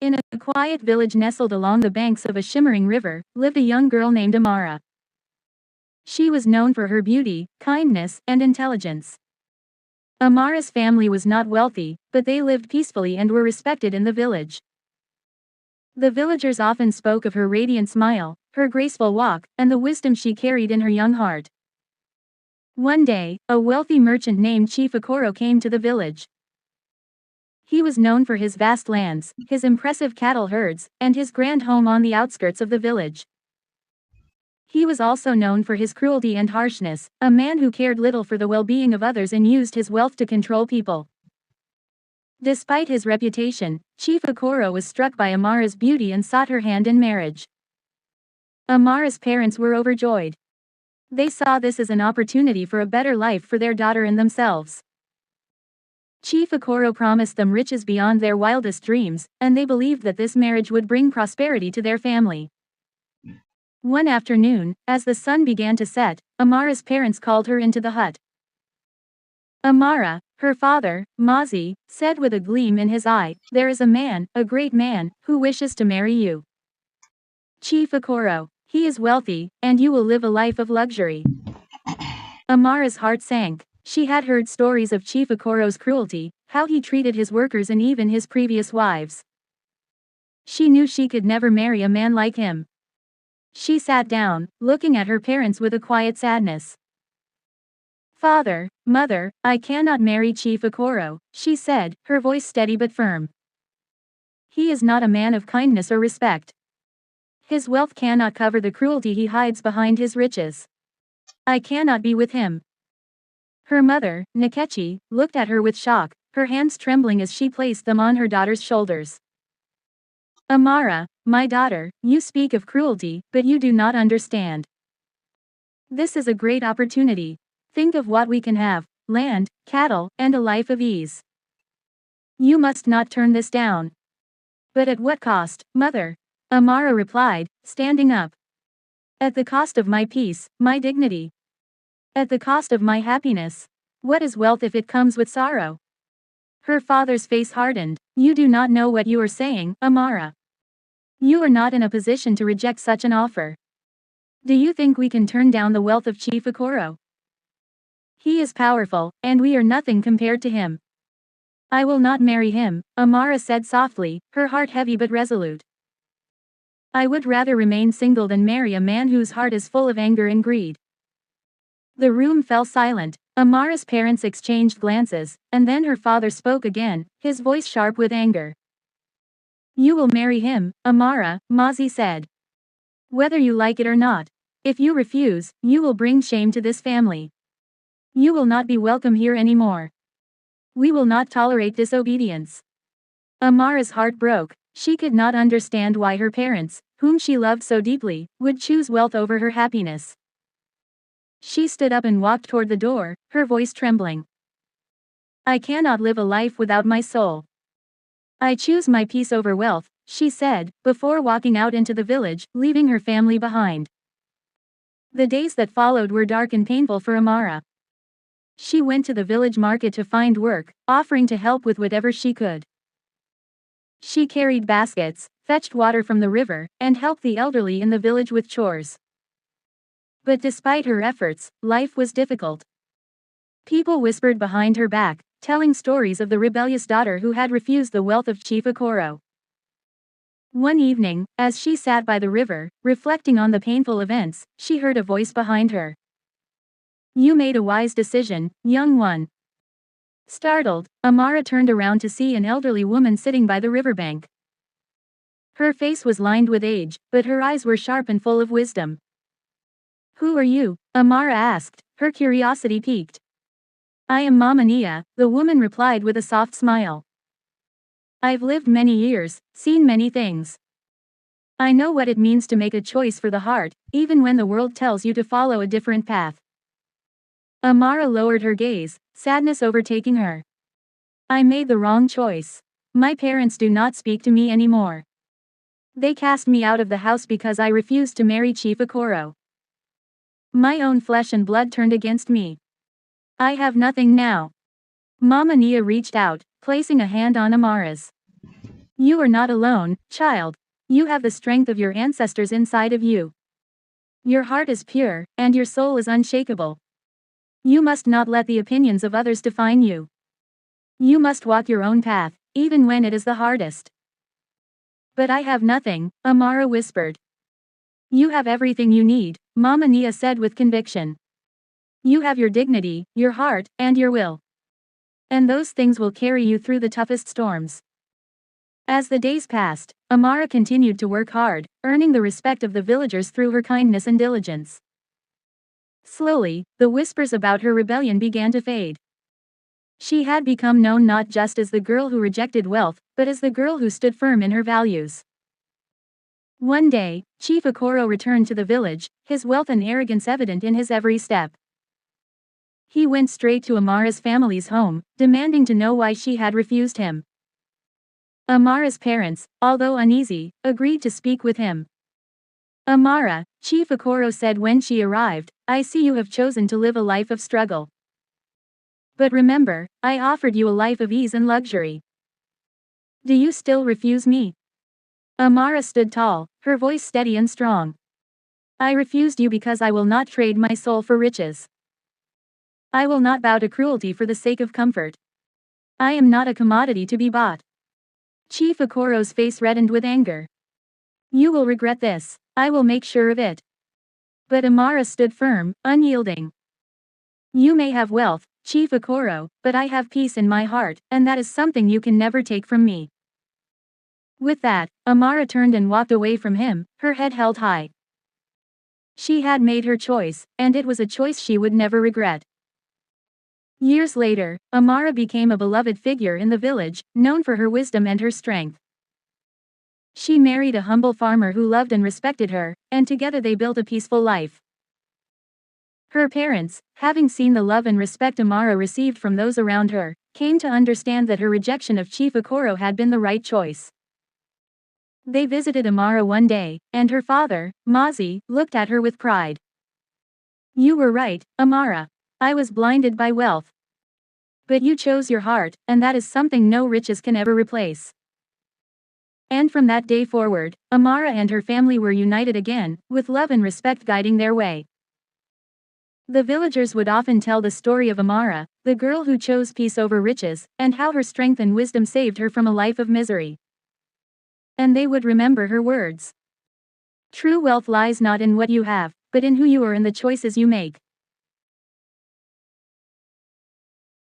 In a quiet village nestled along the banks of a shimmering river, lived a young girl named Amara. She was known for her beauty, kindness, and intelligence. Amara's family was not wealthy, but they lived peacefully and were respected in the village. The villagers often spoke of her radiant smile, her graceful walk, and the wisdom she carried in her young heart. One day, a wealthy merchant named Chief Okoro came to the village. He was known for his vast lands, his impressive cattle herds, and his grand home on the outskirts of the village. He was also known for his cruelty and harshness, a man who cared little for the well-being of others and used his wealth to control people. Despite his reputation, Chief Okoro was struck by Amara's beauty and sought her hand in marriage. Amara's parents were overjoyed. They saw this as an opportunity for a better life for their daughter and themselves. Chief Okoro promised them riches beyond their wildest dreams, and they believed that this marriage would bring prosperity to their family. One afternoon, as the sun began to set, Amara's parents called her into the hut. Amara, her father, Mazi, said with a gleam in his eye, "There is a man, a great man, who wishes to marry you. Chief Okoro. He is wealthy, and you will live a life of luxury." Amara's heart sank. She had heard stories of Chief Okoro's cruelty, how he treated his workers and even his previous wives. She knew she could never marry a man like him. She sat down, looking at her parents with a quiet sadness. "Father, mother, I cannot marry Chief Okoro," she said, her voice steady but firm. "He is not a man of kindness or respect. His wealth cannot cover the cruelty he hides behind his riches. I cannot be with him." Her mother, Nkechi, looked at her with shock, her hands trembling as she placed them on her daughter's shoulders. "Amara, my daughter, you speak of cruelty, but you do not understand. This is a great opportunity. Think of what we can have: land, cattle, and a life of ease. You must not turn this down." "But at what cost, mother?" Amara replied, standing up. "At the cost of my peace, my dignity. At the cost of my happiness. What is wealth if it comes with sorrow?" Her father's face hardened. "You do not know what you are saying, Amara. You are not in a position to reject such an offer. Do you think we can turn down the wealth of Chief Okoro? He is powerful, and we are nothing compared to him." "I will not marry him," Amara said softly, her heart heavy but resolute. "I would rather remain single than marry a man whose heart is full of anger and greed." The room fell silent. Amara's parents exchanged glances, and then her father spoke again, his voice sharp with anger. "You will marry him, Amara," Mazi said. "Whether you like it or not. If you refuse, you will bring shame to this family. You will not be welcome here anymore. We will not tolerate disobedience." Amara's heart broke. She could not understand why her parents, whom she loved so deeply, would choose wealth over her happiness. She stood up and walked toward the door, her voice trembling. "I cannot live a life without my soul. I choose my peace over wealth," she said, before walking out into the village, leaving her family behind. The days that followed were dark and painful for Amara. She went to the village market to find work, offering to help with whatever she could. She carried baskets, fetched water from the river, and helped the elderly in the village with chores. But despite her efforts, life was difficult. People whispered behind her back, telling stories of the rebellious daughter who had refused the wealth of Chief Okoro. One evening, as she sat by the river, reflecting on the painful events, she heard a voice behind her. "You made a wise decision, young one." Startled, Amara turned around to see an elderly woman sitting by the riverbank. Her face was lined with age, but her eyes were sharp and full of wisdom. "Who are you?" Amara asked, her curiosity piqued. "I am Mama Nia," the woman replied with a soft smile. "I've lived many years, seen many things. I know what it means to make a choice for the heart, even when the world tells you to follow a different path." Amara lowered her gaze, sadness overtaking her. "I made the wrong choice. My parents do not speak to me anymore. They cast me out of the house because I refused to marry Chief Okoro. My own flesh and blood turned against me. I have nothing now." Mama Nia reached out, placing a hand on Amara's. You are not alone, child. You have the strength of your ancestors inside of you. Your heart is pure, and your soul is unshakable. You must not let the opinions of others define you. You must walk your own path, even when it is the hardest. But I have nothing, Amara whispered. You have everything you need, Mama Nia said with conviction. You have your dignity, your heart, and your will. And those things will carry you through the toughest storms. As the days passed, Amara continued to work hard, earning the respect of the villagers through her kindness and diligence. Slowly, the whispers about her rebellion began to fade. She had become known not just as the girl who rejected wealth, but as the girl who stood firm in her values. One day, Chief Okoro returned to the village, his wealth and arrogance evident in his every step. He went straight to Amara's family's home, demanding to know why she had refused him. Amara's parents, although uneasy, agreed to speak with him. Amara, Chief Okoro said when she arrived, I see you have chosen to live a life of struggle. But remember, I offered you a life of ease and luxury. Do you still refuse me? Amara stood tall, her voice steady and strong. I refused you because I will not trade my soul for riches. I will not bow to cruelty for the sake of comfort. I am not a commodity to be bought. Chief Okoro's face reddened with anger. You will regret this, I will make sure of it. But Amara stood firm, unyielding. You may have wealth, Chief Okoro, but I have peace in my heart, and that is something you can never take from me. With that, Amara turned and walked away from him, her head held high. She had made her choice, and it was a choice she would never regret. Years later, Amara became a beloved figure in the village, known for her wisdom and her strength. She married a humble farmer who loved and respected her, and together they built a peaceful life. Her parents, having seen the love and respect Amara received from those around her, came to understand that her rejection of Chief Okoro had been the right choice. They visited Amara one day, and her father, Mazi, looked at her with pride. You were right, Amara. I was blinded by wealth. But you chose your heart, and that is something no riches can ever replace. And from that day forward, Amara and her family were united again, with love and respect guiding their way. The villagers would often tell the story of Amara, the girl who chose peace over riches, and how her strength and wisdom saved her from a life of misery. And they would remember her words. True wealth lies not in what you have, but in who you are and the choices you make.